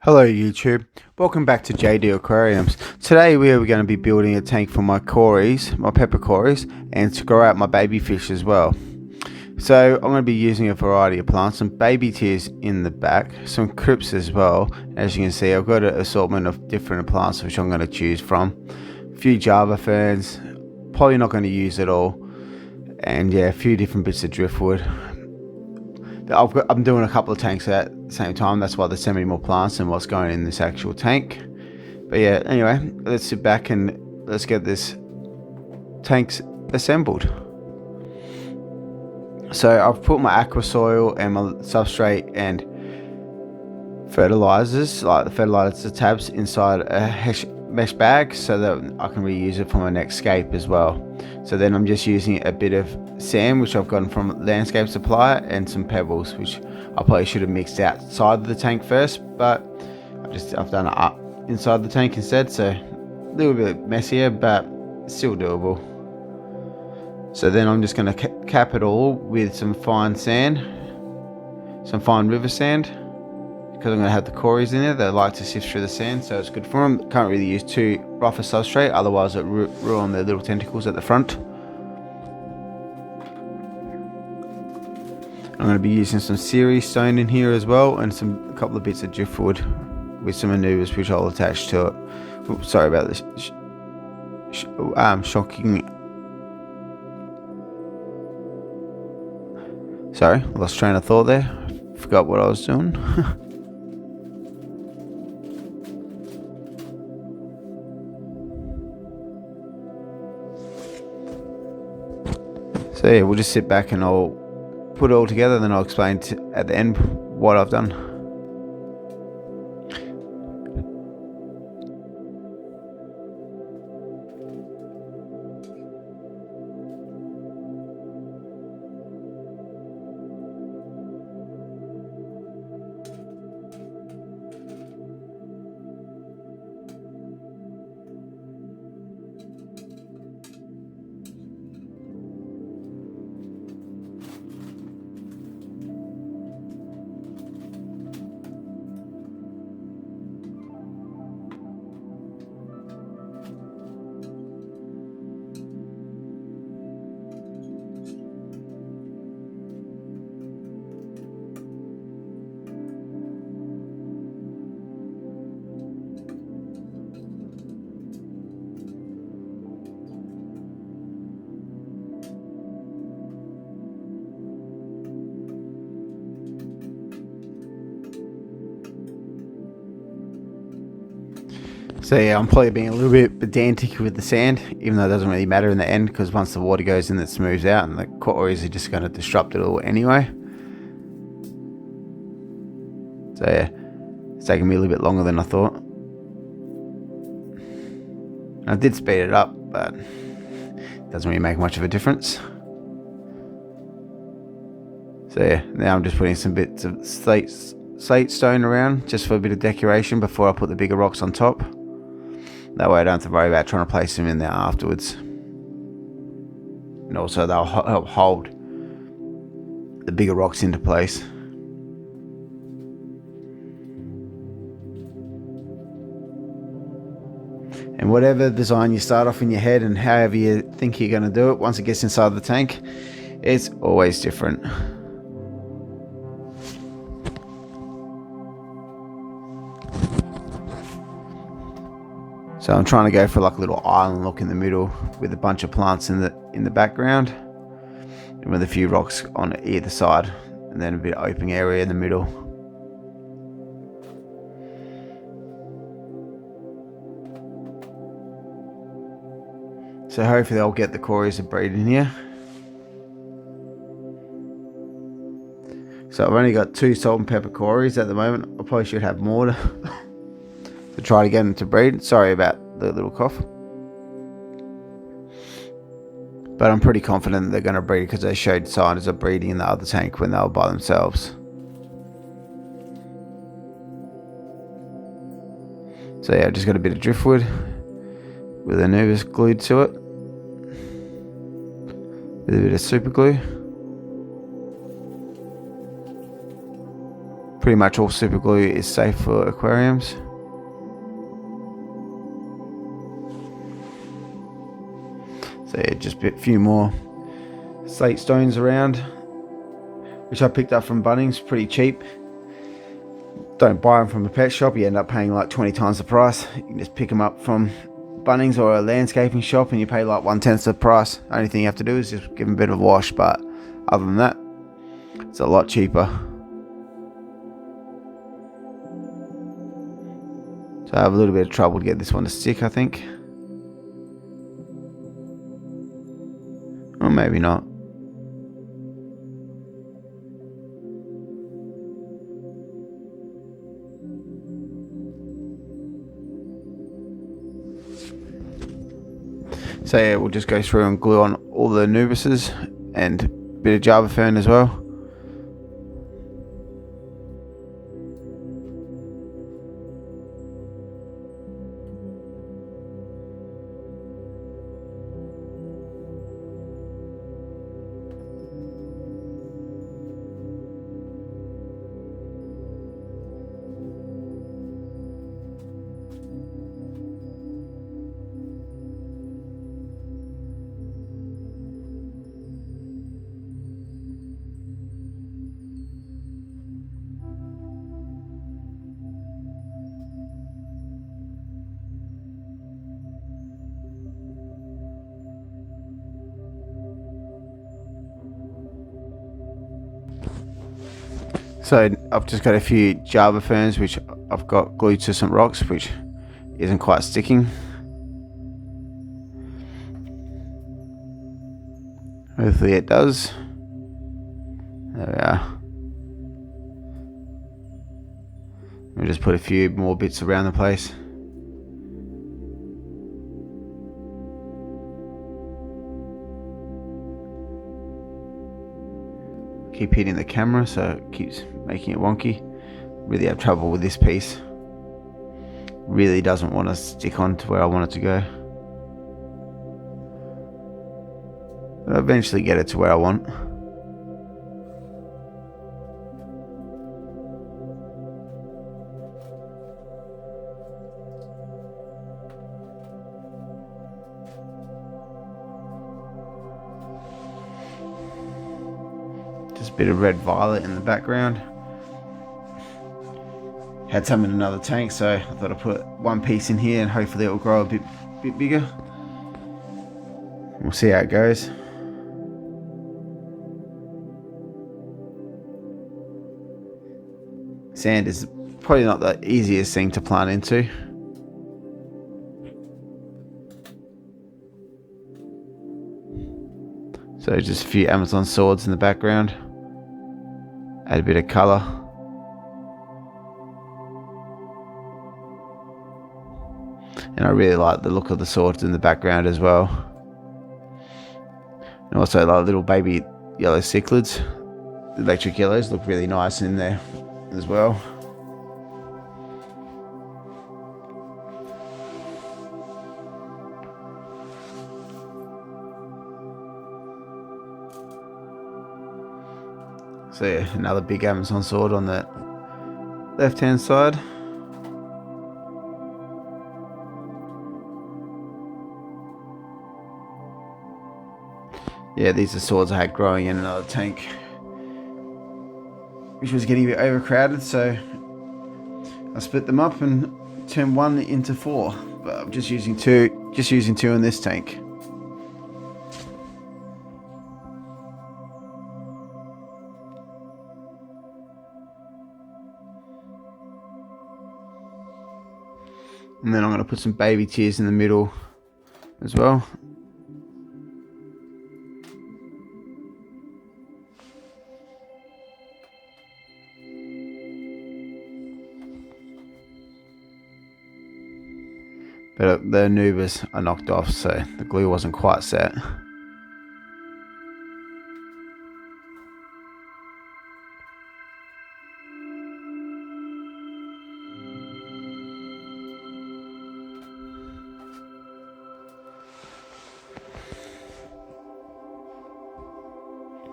Hello YouTube, welcome back to JD Aquariums. Today we are going to be building a tank for my corys, my pepper corys, and to grow out my baby fish as well. So I'm going to be using a variety of plants, some baby tears in the back, some crypts as well. As you can see, I've got an assortment of different plants which I'm going to choose from. A few Java ferns, probably not going to use it all, and yeah, a few different bits of driftwood. I'm doing a couple of tanks at the same time, that's why there's so many more plants than what's going in this actual tank. But yeah, anyway, let's sit back and let's get this tanks assembled. So I've put my aqua soil and my substrate and fertilizers, like the fertilizer tabs, inside a mesh bag so that I can reuse it for my next scape as well. So then I'm just using a bit of sand which I've gotten from Landscape Supply and some pebbles which I probably should have mixed outside of the tank first, but I've done it up inside the tank instead, so a little bit messier but still doable. So then I'm just going to cap it all with some fine sand, some fine river sand, because I'm going to have the corys in there. They like to sift through the sand, so it's good for them. Can't really use too rough a substrate, otherwise it ruin their little tentacles at the front. I'm going to be using some series stone in here as well, and a couple of bits of driftwood with some maneuvers which I'll attach to it. Oops, sorry about this shocking. Sorry, lost train of thought there. Forgot what I was doing. So yeah, we'll just sit back and I'll put it all together, then I'll explain at the end what I've done. So yeah, I'm probably being a little bit pedantic with the sand, even though it doesn't really matter in the end, because once the water goes in, it smooths out, and the corys are just going to disrupt it all anyway. So yeah, it's taking me a little bit longer than I thought. I did speed it up, but it doesn't really make much of a difference. So yeah, now I'm just putting some bits of slate stone around, just for a bit of decoration before I put the bigger rocks on top. That way I don't have to worry about trying to place them in there afterwards. And also they'll help hold the bigger rocks into place. And whatever design you start off in your head and however you think you're going to do it, once it gets inside the tank, it's always different. So I'm trying to go for like a little island look in the middle with a bunch of plants in the background, and with a few rocks on either side, and then a bit of open area in the middle. So hopefully I'll get the corys to breed in here. So I've only got 2 salt and pepper corys at the moment. I probably should have more to try to get them to breed. Sorry about the little cough. But I'm pretty confident that they're going to breed, because they showed signs of breeding in the other tank when they were by themselves. So yeah, I've just got a bit of driftwood with a nervous glued to it, with a bit of super glue. Pretty much all super glue is safe for aquariums. So yeah, just a few more slate stones around, which I picked up from Bunnings, pretty cheap. Don't buy them from a pet shop, you end up paying like 20 times the price. You can just pick them up from Bunnings or a landscaping shop and you pay like 1/10 the price. Only thing you have to do is just give them a bit of a wash, but other than that, it's a lot cheaper. So I have a little bit of trouble to get this one to stick, I think. Or maybe not. So yeah, we'll just go through and glue on all the nubuses and a bit of Java fern as well. So I've just got a few Java ferns which I've got glued to some rocks, which isn't quite sticking. Hopefully it does. There we are. We'll just put a few more bits around the place. Keep hitting the camera so it keeps making it wonky. Really have trouble with this piece. Really doesn't want to stick on to where I want it to go. But I'll eventually get it to where I want. Just a bit of red violet in the background. Had some in another tank, so I thought I'd put one piece in here and hopefully it will grow a bit bigger. We'll see how it goes. Sand is probably not the easiest thing to plant into. So just a few Amazon swords in the background. Add a bit of colour. And I really like the look of the swords in the background as well. And also like little baby yellow cichlids. The electric yellows look really nice in there as well. So yeah, another big Amazon sword on that left hand side. Yeah, these are swords I had growing in another tank, which was getting a bit overcrowded, so I split them up and turned one into 4. But I'm just using two in this tank. And then I'm going to put some baby tears in the middle as well. But the nubes are knocked off, so the glue wasn't quite set.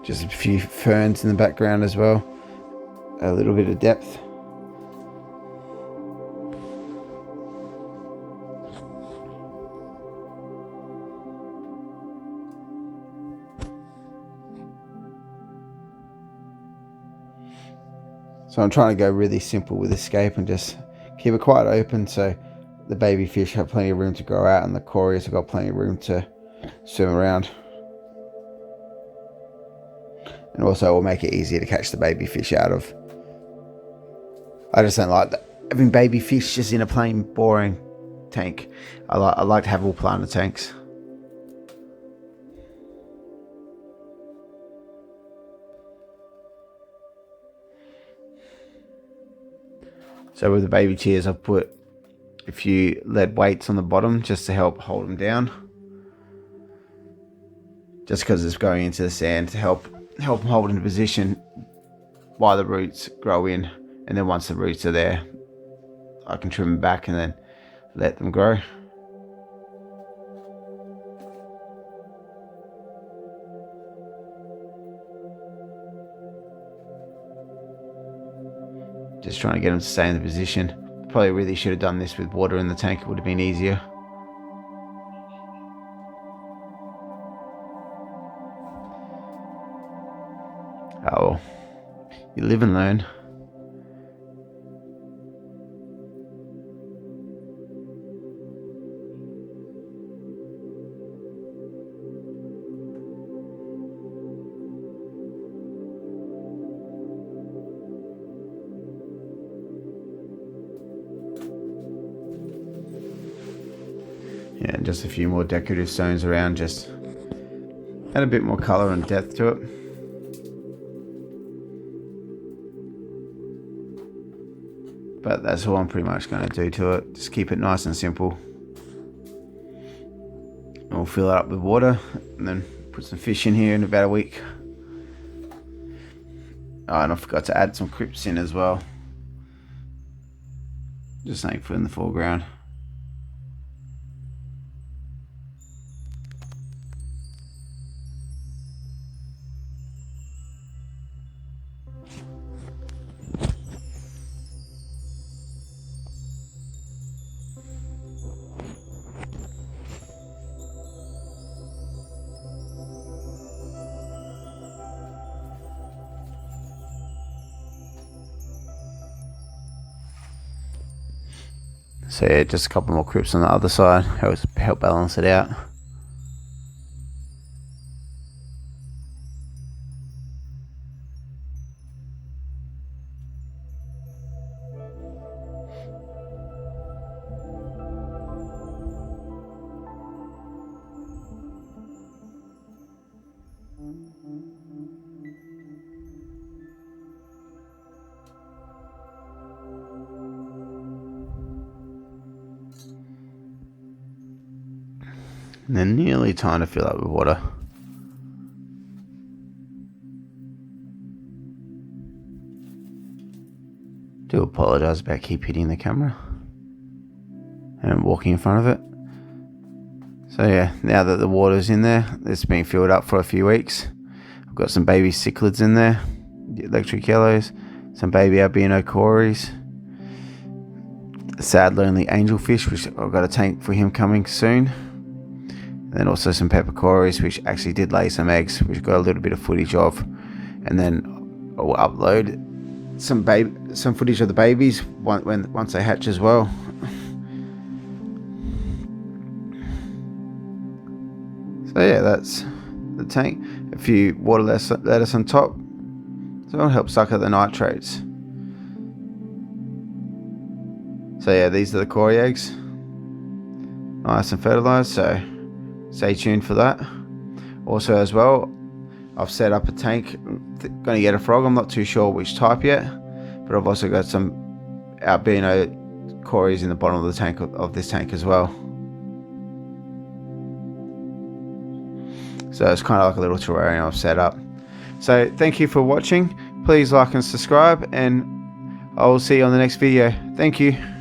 Just a few ferns in the background as well. a little bit of depth. So I'm trying to go really simple with escape and just keep it quite open so the baby fish have plenty of room to grow out and the corys have got plenty of room to swim around. And also it will make it easier to catch the baby fish out of. I just don't like that, having baby fish just in a plain boring tank. I like to have all planted tanks. So with the baby tears, I've put a few lead weights on the bottom just to help hold them down. Just because it's going into the sand to help them hold into position while the roots grow in. And then once the roots are there, I can trim them back and then let them grow. Just trying to get them to stay in the position. Probably really should have done this with water in the tank. It would have been easier. Oh, you live and learn. Yeah, and just a few more decorative stones around, just add a bit more colour and depth to it. But that's all I'm pretty much going to do to it. Just keep it nice and simple. And we'll fill it up with water and then put some fish in here in about a week. Oh, and I forgot to add some crypts in as well. Just something for in the foreground. So yeah, just a couple more crypts on the other side, help balance it out. And then nearly time to fill up with water. Do apologise about keep hitting the camera and walking in front of it. So yeah, now that the water's in there, it's been filled up for a few weeks. I've got some baby cichlids in there, the electric yellows, some baby albino corys, a sad lonely angelfish, which I've got a tank for him coming soon. And then also some pepper corys, which actually did lay some eggs, which got a little bit of footage of. And then I'll upload some footage of the babies once they hatch as well. So yeah, that's the tank. A few water lettuce on top, so it'll help suck up the nitrates. So yeah, these are the cory eggs, nice and fertilized, so stay tuned for that. Also as well, I've set up a tank, going to get a frog. I'm not too sure which type yet, but I've also got some albino corys in the bottom of the tank of this tank as well. So it's kind of like a little terrarium I've set up. So thank you for watching. Please like and subscribe, and I will see you on the next video. Thank you.